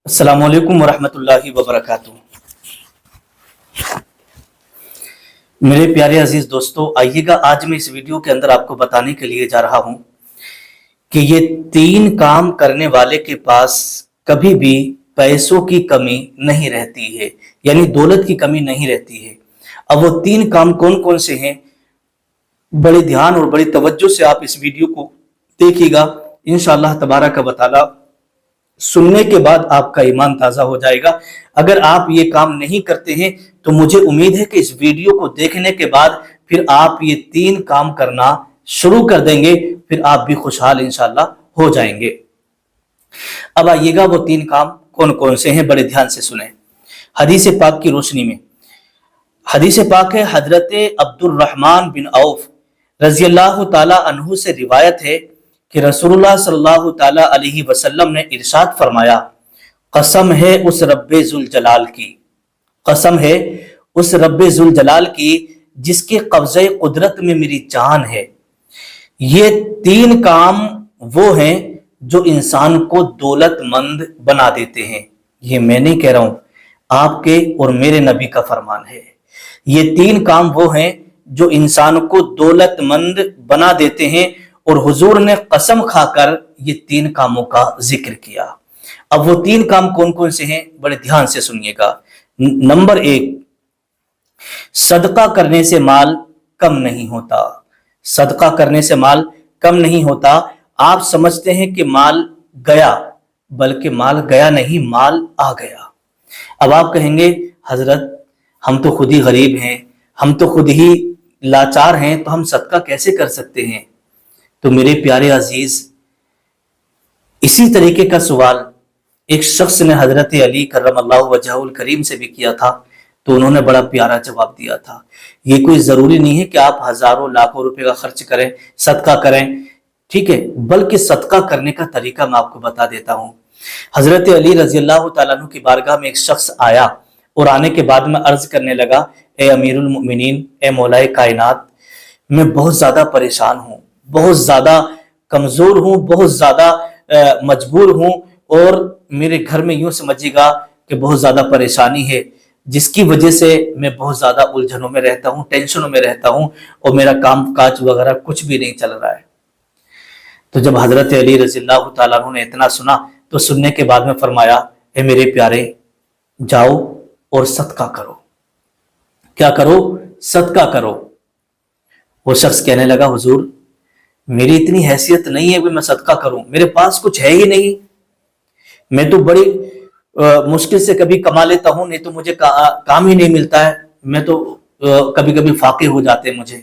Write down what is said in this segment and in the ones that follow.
अस्सलाम वालेकुम वरहमतुल्लाहि वबरकातुहू। मेरे प्यारे अजीज दोस्तों, आइएगा आज मैं इस वीडियो के अंदर आपको बताने के लिए जा रहा हूं कि ये 3 काम करने वाले के पास कभी भी पैसों की कमी नहीं रहती है, यानी दौलत की कमी नहीं रहती है। अब वो 3 काम कौन कौन से हैं, बड़े ध्यान और बड़ी तवज्जो से आप इस वीडियो को देखिएगा। इंशाअल्लाह तबारक व तआला सुनने के बाद आपका ईमान ताजा हो जाएगा। अगर आप ये काम नहीं करते हैं तो मुझे उम्मीद है कि इस वीडियो को देखने के बाद फिर आप ये 3 काम करना शुरू कर देंगे, फिर आप भी खुशहाल इंशाअल्लाह हो जाएंगे। अब आइएगा वो 3 काम कौन कौन से हैं, बड़े ध्यान से सुने हदीस पाक की रोशनी में। हदीस पाक है, हजरत अब्दुर्रहमान बिन औफ रजी अल्लाह ताला अन्हु से रिवायत है कि रसूलुल्लाह सल्लल्लाहु ताला अलैहि वसल्लम ने इरशाद फरमाया, कसम है उस रब्बे जुल जलाल की, कसम है उस रब्बे जुल जलाल की जिसके कब्ज़े कुदरत में मेरी जान है। ये 3 काम वो हैं जो इंसान को दौलतमंद बना देते हैं। ये मैं नहीं कह रहा हूं, आपके और मेरे नबी का फरमान है। ये 3 काम वो हैं जो इंसान को दौलतमंद बना देते हैं, और हुजूर ने कसम खाकर ये 3 कामों का जिक्र किया। अब वो 3 काम कौन कौन से हैं, बड़े ध्यान से सुनिएगा। नंबर 1, सदका करने से माल कम नहीं होता। सदका करने से माल कम नहीं होता। आप समझते हैं कि माल गया, बल्कि माल गया नहीं, माल आ गया। अब आप कहेंगे, हजरत हम तो खुद ही गरीब हैं, हम तो खुद ही लाचार हैं, तो हम सदका कैसे कर सकते हैं? तो मेरे प्यारे अजीज, इसी तरीके का सवाल एक शख्स ने हजरत अली करमल्लाहु वजहुल करीम से भी किया था, तो उन्होंने बड़ा प्यारा जवाब दिया था। ये कोई जरूरी नहीं है कि आप हजारों लाखों रुपए का खर्च करें, सदका करें, ठीक है, बल्कि सदका करने का तरीका मैं आपको बता देता हूं। हजरत अली रजी अल्लाह तआला अन्हु की बारगाह में एक शख्स आया और आने के बाद में अर्ज करने लगा, ए अमीरुल मोमिनीन, ए मौलाए कायनात, मैं बहुत ज्यादा परेशान हूं, बहुत ज्यादा कमजोर हूं, बहुत ज्यादा मजबूर हूं, और मेरे घर में यूं समझिएगा कि बहुत ज्यादा परेशानी है, जिसकी वजह से मैं बहुत ज्यादा उलझनों में रहता हूं, टेंशनों में रहता हूं, और मेरा काम काज वगैरह कुछ भी नहीं चल रहा है। तो जब हजरत अली रज़ी अल्लाह तआला अन्हु ने इतना सुना, तो सुनने के बाद में फरमाया, ए मेरे प्यारे, जाओ और सदका करो। क्या करो? सदका करो। वो शख्स कहने लगा, हुजूर मेरी इतनी हैसियत नहीं है कि मैं सदका करूं, मेरे पास कुछ है ही नहीं, मैं तो बड़ी मुश्किल से कभी कमा लेता हूं, नहीं तो मुझे काम ही नहीं मिलता है, मैं तो कभी कभी फाके हो जाते हैं मुझे।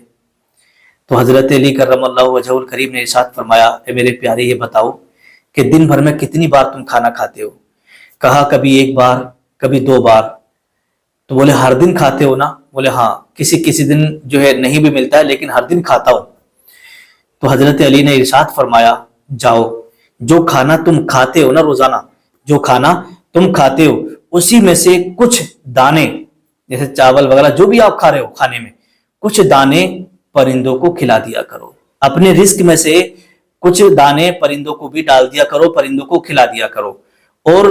तो हजरत अली करमल्लाहु वजहुल करीम ने इरशाद फरमाया, ए मेरे प्यारे, ये बताओ कि दिन भर में कितनी बार तुम खाना खाते हो? कहा, कभी 1 बार, कभी 2 बार। तो बोले, हर दिन खाते हो ना? बोले, हाँ, किसी किसी दिन जो है नहीं भी मिलता है, लेकिन हर दिन खाता हूं। तो हजरत अली ने इरशाद फरमाया, जाओ, जो खाना तुम खाते हो ना रोजाना, जो खाना तुम खाते हो, उसी में से कुछ दाने, जैसे चावल वगैरह जो भी आप खा रहे हो, खाने में कुछ दाने परिंदों को खिला दिया करो। अपने रिस्क में से कुछ दाने परिंदों को भी डाल दिया करो, परिंदों को खिला दिया करो, और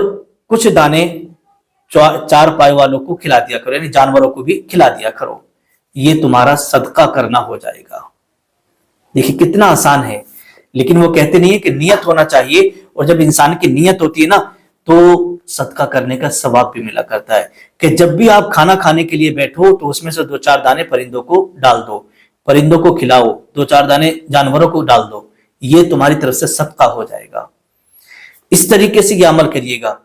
कुछ दाने 4 पाई वालों को खिला दिया करो, यानी जानवरों को भी खिला दिया करो। ये तुम्हारा सदका करना हो जाएगा। देखिए कितना आसान है, लेकिन वो कहते नहीं है कि नियत होना चाहिए, और जब इंसान की नियत होती है ना, तो सदका करने का सवाब भी मिला करता है। कि जब भी आप खाना खाने के लिए बैठो, तो उसमें से 2-4 दाने परिंदों को डाल दो, परिंदों को खिलाओ, 2-4 दाने जानवरों को डाल दो, ये तुम्हारी तरफ से सदका हो जाएगा। इस तरीके से ये अमल करिएगा,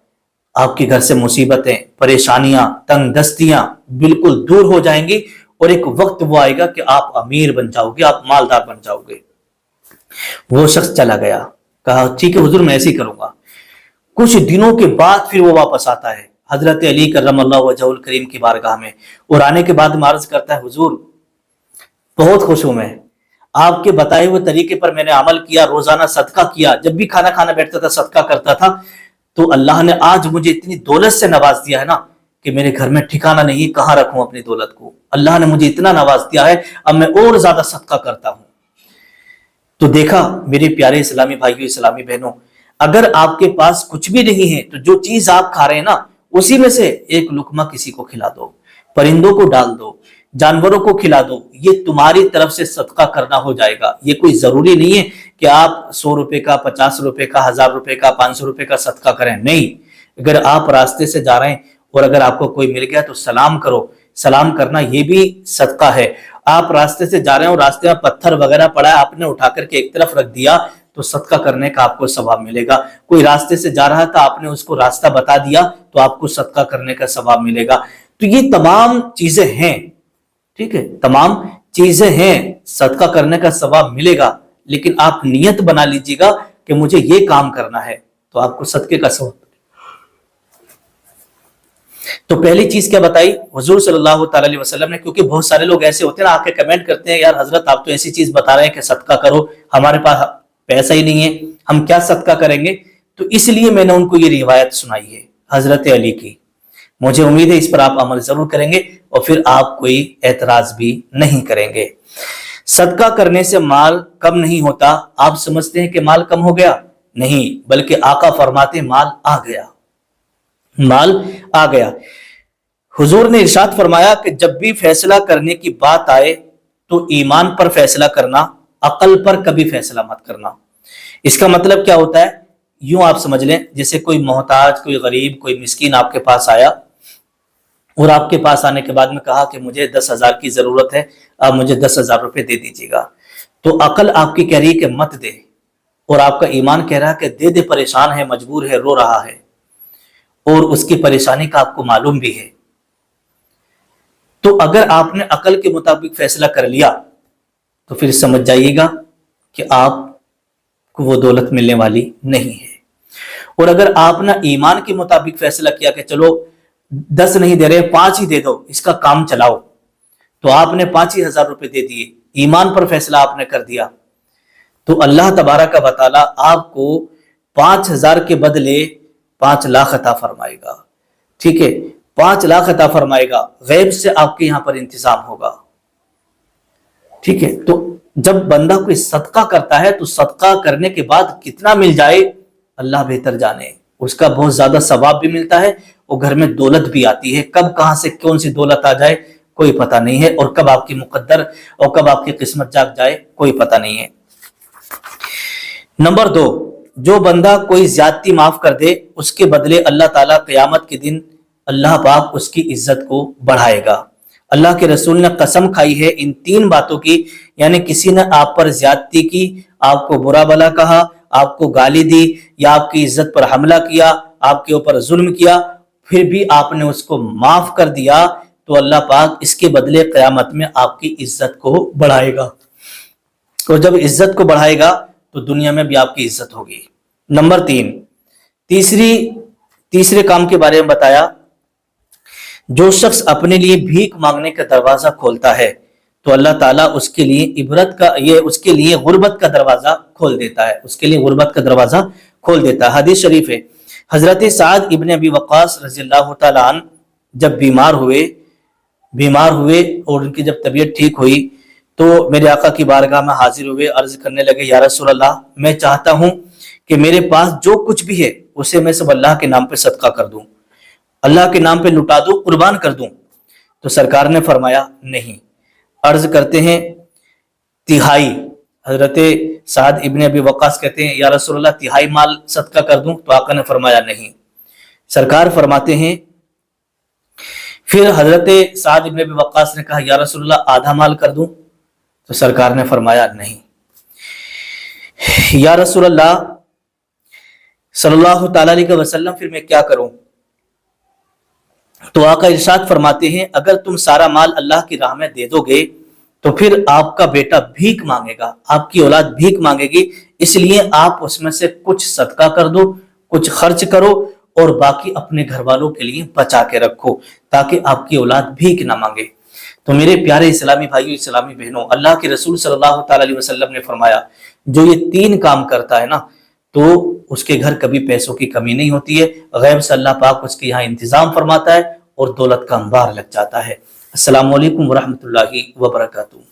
आपके घर से मुसीबतें, परेशानियां, तंगदस्तियां बिल्कुल दूर हो जाएंगी, और एक वक्त वो आएगा कि आप अमीर बन जाओगे, आप मालदार बन जाओगे। वो शख्स चला गया, कहा, ठीक है हुजूर, मैं ऐसे ही करूंगा। कुछ दिनों के बाद फिर वो वापस आता है हजरत अली करमल्लाहु वजहुल करीम की बारगाह में, और आने के बाद अर्ज करता है, हुजूर बहुत खुश हूं मैं, आपके बताए हुए तरीके पर मैंने अमल किया, रोजाना सदका किया, जब भी खाना खाना बैठता था सदका करता था, तो अल्लाह ने आज मुझे इतनी दौलत से नवाज दिया है ना कि मेरे घर में ठिकाना नहीं, कहां रखूं अपनी दौलत को। अल्लाह ने मुझे इतना नवाज दिया है, अब मैं और ज्यादा सदका करता हूं। तो देखा मेरे प्यारे इस्लामी भाइयों, इस्लामी बहनों, अगर आपके पास कुछ भी नहीं है तो जो चीज आप खा रहे हैं ना, उसी में से एक लुकमा किसी को खिला दो, परिंदों को डाल दो, जानवरों को खिला दो, ये तुम्हारी तरफ से सदका करना हो जाएगा। ये कोई जरूरी नहीं है कि आप 100 रुपए का, 50 रुपए का, 1000 रुपए का, 500 रुपए का सदका करें। नहीं, अगर आप रास्ते से जा रहे हैं और अगर आपको कोई मिल गया तो सलाम करो। सलाम करना ये भी सदका है। आप रास्ते से जा रहे हैं और रास्ते में पत्थर वगैरह पड़ा है, आपने उठा करके एक तरफ रख दिया तो सदका करने का आपको सवाब मिलेगा। कोई रास्ते से जा रहा था, आपने उसको रास्ता बता दिया तो आपको सदका करने का सवाब मिलेगा। तो ये तमाम चीजें हैं, ठीक है, तमाम चीजें हैं, सदका करने का सवाब मिलेगा। लेकिन आप नियत बना लीजिएगा कि मुझे ये काम करना है तो आपको सदके का सवाब। तो पहली चीज क्या बताई हुजूर सल्लल्लाहु अलैहि वसल्लम ने, क्योंकि बहुत सारे लोग ऐसे होते हैं ना, आके कमेंट करते हैं, यार हजरत आप तो ऐसी चीज बता रहे हैं कि सदका करो, हमारे पास पैसा ही नहीं है, हम क्या सदका करेंगे। तो इसलिए मैंने उनको ये रिवायत सुनाई है हजरत अली की। मुझे उम्मीद है इस पर आप अमल जरूर करेंगे और फिर आप कोई एतराज भी नहीं करेंगे। सदका करने से माल कम नहीं होता। आप समझते हैं कि माल कम हो गया, नहीं, बल्कि आका फरमाते माल आ गया, माल आ गया। हुजूर ने इरशाद फरमाया कि जब भी फैसला करने की बात आए तो ईमान पर फैसला करना, अकल पर कभी फैसला मत करना। इसका मतलब क्या होता है, यूं आप समझ लें, जैसे कोई मोहताज, कोई गरीब, कोई मिस्कीन आपके पास आया और आपके पास आने के बाद में कहा कि मुझे 10,000 की जरूरत है, आप मुझे 10,000 रुपए दे दीजिएगा। तो अकल आपकी कह रही है कि मत दे, और आपका ईमान कह रहा है कि दे दे, परेशान है, मजबूर है, रो रहा है, और उसकी परेशानी का आपको मालूम भी है। तो अगर आपने अकल के मुताबिक फैसला कर लिया तो फिर समझ जाइएगा कि आपको वो दौलत मिलने वाली नहीं है। और अगर आपने ईमान के मुताबिक फैसला किया कि चलो 10 नहीं दे रहे, 5 ही दे दो, इसका काम चलाओ, तो आपने 5,000 रुपए दे दिए, ईमान पर फैसला आपने कर दिया, तो अल्लाह तबारक व तआला आपको 5,000 के बदले 5 लाख अता फरमाएगा। ठीक है, 5 लाख अता फरमाएगा, गैब से आपके यहां पर इंतजाम होगा। ठीक है, तो जब बंदा कोई सदका करता है तो सदका करने के बाद कितना मिल जाए अल्लाह बेहतर जाने, उसका बहुत ज्यादा सवाब भी मिलता है और घर में दौलत भी आती है। कब कहां से कौन सी दौलत आ जाए कोई पता नहीं है, और कब आपकी मुकद्दर और कब आपकी किस्मत जाग जाए कोई पता नहीं है। नंबर 2, जो बंदा कोई ज्यादती माफ कर दे उसके बदले अल्लाह ताला क़यामत के दिन अल्लाह पाक उसकी इज्जत को बढ़ाएगा। अल्लाह के रसूल ने कसम खाई है इन 3 बातों की, यानी किसी ने आप पर ज्यादती की, आपको बुरा भला कहा, आपको गाली दी या आपकी इज्जत पर हमला किया, आपके ऊपर जुल्म किया, फिर भी आपने उसको माफ कर दिया, तो अल्लाह पाक इसके बदले क़यामत में आपकी इज्जत को बढ़ाएगा। और जब इज्जत को बढ़ाएगा तो दुनिया में भी आपकी इज्जत होगी। नंबर 3, तीसरे काम के बारे में बताया, जो शख्स अपने लिए भीख मांगने का दरवाजा खोलता है तो अल्लाह ताला उसके लिए उसके लिए गुर्बत का दरवाजा खोल देता है, उसके लिए गुर्बत का दरवाजा खोल देता है। हदीस शरीफ है, हजरत साद इब्न अबी वक्कास रज़ियल्लाहु ताला अन्हु जब बीमार हुए और उनकी जब तबीयत ठीक हुई तो मेरे आका की बारगाह में हाजिर हुए, अर्ज करने लगे, या रसूल अल्लाह, मैं चाहता हूं कि मेरे पास जो कुछ भी है उसे मैं सब अल्लाह के नाम पे सदका कर दूं, अल्लाह के नाम पे लुटा दूं, कुर्बान कर दूं। तो सरकार ने फरमाया नहीं। अर्ज करते हैं तिहाई, हजरत साद इब्न अबी वक्कास कहते हैं, या रसूल अल्लाह, तिहाई माल सदका कर दूं? तो आका ने फरमाया नहीं। सरकार फरमाते हैं, फिर हजरत साद इब्न अबी वक्कास ने कहा, या रसूल अल्लाह, आधा माल कर दूं? तो सरकार ने फरमाया नहीं। या रसूल अल्लाह सल्लल्लाहु अलैहि वसल्लम, फिर मैं क्या करूं? तो आका इरशाद फरमाते हैं, अगर तुम सारा माल अल्लाह की राह में दे दोगे तो फिर आपका बेटा भीख मांगेगा, आपकी औलाद भीख मांगेगी, इसलिए आप उसमें से कुछ सदका कर दो, कुछ खर्च करो और बाकी अपने घर वालों के लिए बचा के रखो ताकि आपकी औलाद भीख ना मांगे। तो मेरे प्यारे इस्लामी भाइयों, इस्लामी बहनों, अल्लाह के रसूल सल्लल्लाहु अलैहि वसल्लम ने फरमाया, जो ये 3 काम करता है ना, तो उसके घर कभी पैसों की कमी नहीं होती है, गैब से अल्लाह पाक उसके यहाँ इंतजाम फरमाता है और दौलत का अंबार लग जाता है। अस्सलामु अलैकुम वरहमतुल्लाहि वबरकातुहू।